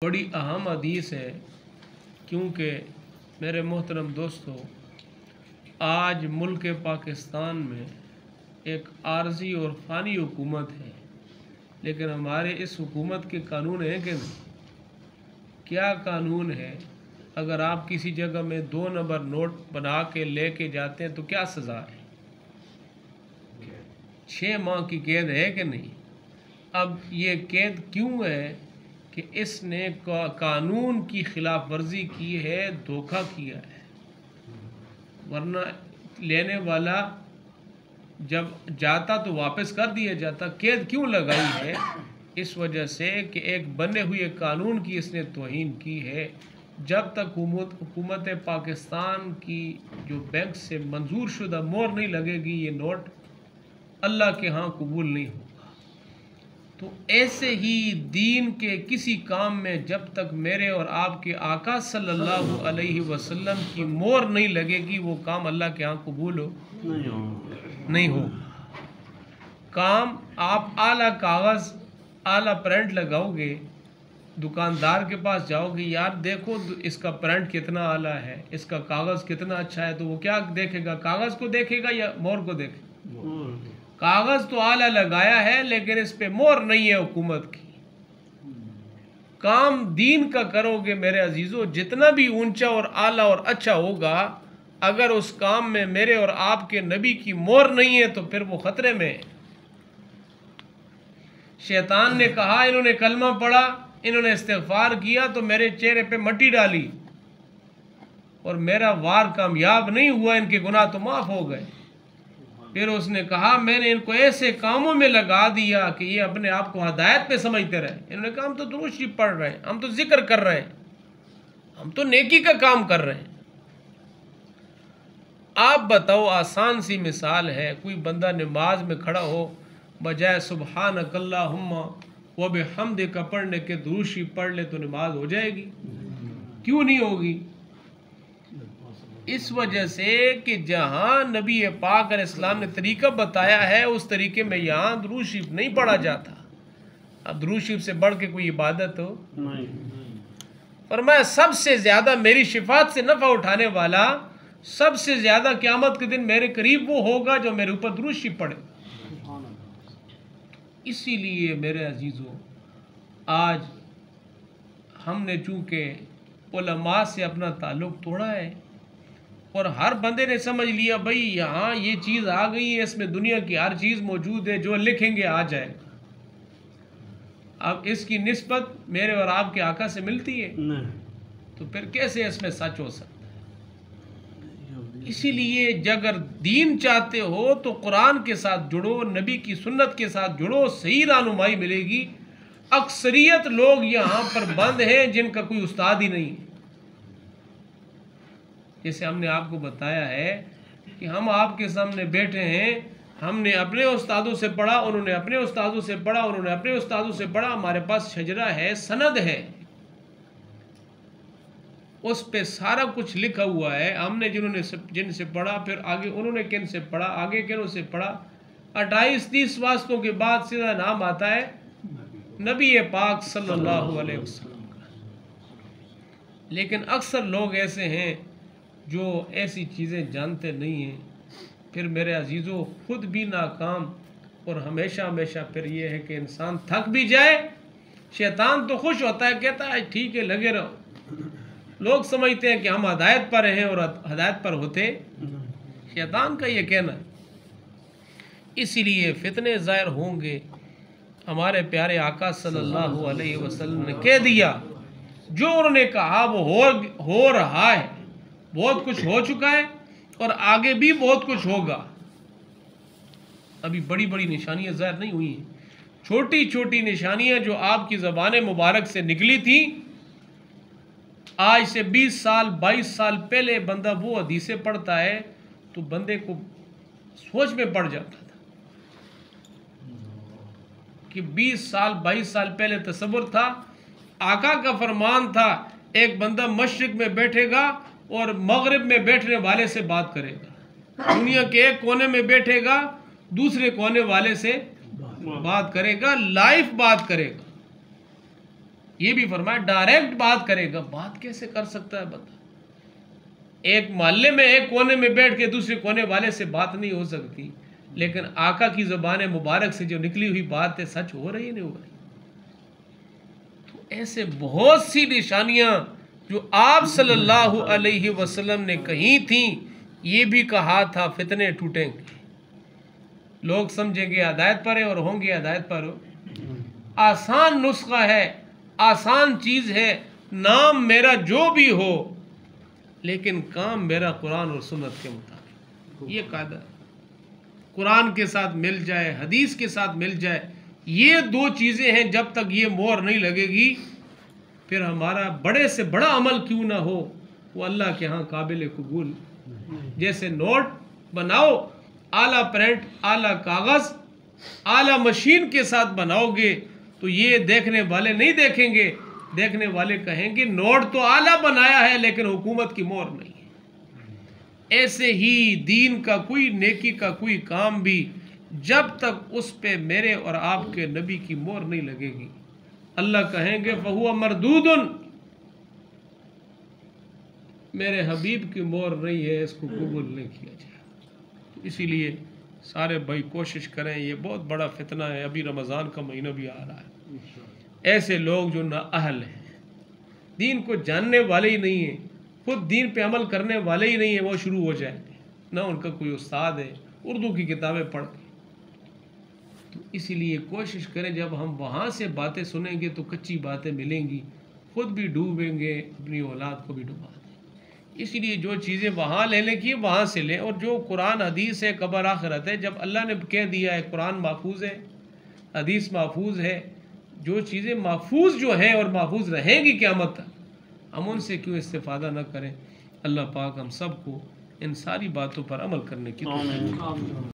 बड़ी अहम हदीस है, क्योंकि मेरे मोहतरम दोस्तों, आज मुल्क पाकिस्तान में एक आर्जी और फ़ानी हुकूमत है, लेकिन हमारे इस हुकूमत के कानून है कि नहीं? क्या कानून है? अगर आप किसी जगह में 2 नंबर नोट बना के लेके जाते हैं तो क्या सज़ा है? 6 माह की कैद है कि नहीं? अब ये कैद क्यों है कि इसने कानून की खिलाफ वर्जी की है, धोखा किया है। वरना लेने वाला जब जाता तो वापस कर दिया जाता। कैद क्यों लगाई है? इस वजह से कि एक बने हुए कानून की इसने तौहीन की है। जब तक हुकूमत पाकिस्तान की जो बैंक से मंजूर शुदा मोहर नहीं लगेगी, ये नोट अल्लाह के यहाँ कबूल नहीं होगा। तो ऐसे ही दीन के किसी काम में जब तक मेरे और आपके आका सल्लल्लाहु अलैहि वसल्लम की मोहर नहीं लगेगी, वो काम अल्लाह के यहाँ कबूल नहीं हो। काम आप आला कागज़ आला प्रिंट लगाओगे, दुकानदार के पास जाओगे, यार देखो इसका प्रिंट कितना आला है, इसका कागज़ कितना अच्छा है, तो वो क्या देखेगा? कागज़ को देखेगा या मोहर को देखेगा? कागज़ तो आला लगाया है, लेकिन इस पे मोहर नहीं है हुकूमत की। काम दीन का करोगे मेरे अजीज़ों, जितना भी ऊंचा और आला और अच्छा होगा, अगर उस काम में मेरे और आपके नबी की मोहर नहीं है तो फिर वो ख़तरे में है। शैतान ने कहा, इन्होंने कलमा पढ़ा, इन्होंने इस्तिग़फ़ार किया तो मेरे चेहरे पे मट्टी डाली और मेरा वार कामयाब नहीं हुआ, इनके गुनाह तो माफ़ हो गए। फिर उसने कहा, मैंने इनको ऐसे कामों में लगा दिया कि ये अपने आप को हदायत पे समझते रहे। इन्होंने कहा, हम तो दुरूद शरीफ पढ़ रहे हैं, हम तो जिक्र कर रहे हैं, हम तो नेकी का काम कर रहे हैं। आप बताओ, आसान सी मिसाल है, कोई बंदा नमाज में खड़ा हो, बजाय सुबहानक अल्लाहुम्मा व बिहम्दिका पढ़ने के दुरूद शरीफ पढ़ ले तो नमाज हो जाएगी? क्यों नहीं होगी? इस वजह से कि जहाँ नबी पाक अलैहिस्सलाम ने तरीका बताया है, उस तरीके में यहाँ दुरूद शरीफ नहीं पढ़ा जाता। अब दुरूद शरीफ से बढ़ के कोई इबादत हो नहीं। फरमाया, सबसे ज़्यादा मेरी शिफात से नफ़ा उठाने वाला, सबसे ज़्यादा क़यामत के दिन मेरे करीब वो होगा जो मेरे ऊपर दुरूद शरीफ पढ़े। इसीलिए मेरे अजीज़ों, आज हमने चूँकि उलमा से अपना ताल्लुक़ तोड़ा है और हर बंदे ने समझ लिया, भाई यहाँ ये चीज़ आ गई है, इसमें दुनिया की हर चीज़ मौजूद है, जो लिखेंगे आ जाएगा। अब इसकी निस्बत मेरे और आपके आका से मिलती है नहीं, तो फिर कैसे इसमें सच हो सकता है? इसीलिए अगर दीन चाहते हो तो कुरान के साथ जुड़ो, नबी की सुन्नत के साथ जुड़ो, सही रहनुमाई मिलेगी। अक्सरियत लोग यहाँ पर बंद हैं जिनका कोई उस्ताद ही नहीं है। जैसे हमने आपको बताया है कि हम आपके सामने बैठे हैं, हमने अपने उस्तादों से पढ़ा, उन्होंने अपने उस्तादों से पढ़ा, उन्होंने अपने उस्तादों से पढ़ा, हमारे पास शजरा है, सनद है, उस पे सारा कुछ लिखा हुआ है। हमने जिनसे पढ़ा, फिर आगे उन्होंने किन से पढ़ा, आगे किन से पढ़ा, 28-30 वास्तों के बाद सीधा नाम आता है नबी पाक सल्लल्लाहु अलैहि वसल्लम का। लेकिन अक्सर लोग ऐसे हैं जो ऐसी चीज़ें जानते नहीं हैं। फिर मेरे अजीज़ों, खुद भी नाकाम, और हमेशा फिर ये है कि इंसान थक भी जाए, शैतान तो खुश होता है, कहता है ठीक है लगे रहो। लोग समझते हैं कि हम हदायत पर हैं और हदायत पर होते, शैतान का ये कहना है। इसीलिए फितने ज़ाहिर होंगे। हमारे प्यारे आका सल्लल्लाहु अलैहि वसल्लम ने कह दिया, जो उन्होंने कहा वो हो रहा है। बहुत कुछ हो चुका है और आगे भी बहुत कुछ होगा। अभी बड़ी बड़ी निशानियां ज़ाहिर नहीं हुई हैं, छोटी छोटी निशानियां जो आपकी ज़बान मुबारक से निकली थी, आज से 20 साल 22 साल पहले बंदा वो हदीसें पढ़ता है तो बंदे को सोच में पड़ जाता था कि 20 साल 22 साल पहले तसव्वुर था, आका का फरमान था, एक बंदा मशरिक में बैठेगा और मगरिब में बैठने वाले से बात करेगा, दुनिया के एक कोने में बैठेगा, दूसरे कोने वाले से बात करेगा, लाइव बात करेगा। ये भी फरमाया डायरेक्ट बात करेगा। बात कैसे कर सकता है बंदा? एक मोहल्ले में एक कोने में बैठ के दूसरे कोने वाले से बात नहीं हो सकती, लेकिन आका की ज़ुबान मुबारक से जो निकली हुई बात है सच हो रही नहीं हो रही। तो ऐसे बहुत सी निशानियां जो आप सल्लल्लाहु अलैहि वसल्लम ने कही थी, ये भी कहा था फितने टूटेंगे, लोग समझेंगे हिदायत पर है और होंगे हिदायत पर। आसान नुस्खा है, आसान चीज़ है, नाम मेरा जो भी हो लेकिन काम मेरा कुरान और सुन्नत के मुताबिक। ये कायदा कुरान के साथ मिल जाए, हदीस के साथ मिल जाए, ये दो चीज़ें हैं। जब तक ये मोहर नहीं लगेगी फिर हमारा बड़े से बड़ा अमल क्यों ना हो वो अल्लाह के यहाँ काबिल कबूल। जैसे नोट बनाओ, आला प्रिंट, आला कागज़, आला मशीन के साथ बनाओगे तो ये देखने वाले नहीं देखेंगे, देखने वाले कहेंगे नोट तो आला बनाया है लेकिन हुकूमत की मोहर नहीं है। ऐसे ही दीन का कोई, नेकी का कोई काम भी जब तक उस पे मेरे और आपके नबी की मोहर नहीं लगेगी, अल्लाह कहेंगे फहुआ मरदूदुन, मेरे हबीब की मोहर नहीं है, इसको कबूल नहीं किया जाए। तो इसीलिए सारे भाई कोशिश करें, ये बहुत बड़ा फितना है। अभी रमज़ान का महीना भी आ रहा है, ऐसे लोग जो ना अहल हैं, दीन को जानने वाले ही नहीं हैं, खुद दीन पे अमल करने वाले ही नहीं है, वो शुरू हो जाएंगे, ना उनका कोई उस्ताद है, उर्दू की किताबें पढ़ के। तो इसीलिए कोशिश करें जब हम वहाँ से बातें सुनेंगे तो कच्ची बातें मिलेंगी, खुद भी डूबेंगे, अपनी औलाद को भी डुबा दें। इसीलिए जो चीज़ें वहाँ लेने की वहाँ से लें, और जो कुरान हदीस है, कबर आखिरत है, जब अल्लाह ने कह दिया है कुरान महफूज है, हदीस महफूज है, जो चीज़ें महफूज जो हैं और महफूज रहेंगी क़यामत तक, हम उनसे क्यों इस्तिफ़ादा न करें। अल्लाह पाक हम सबको इन सारी बातों पर अमल करने की तौफ़ीक़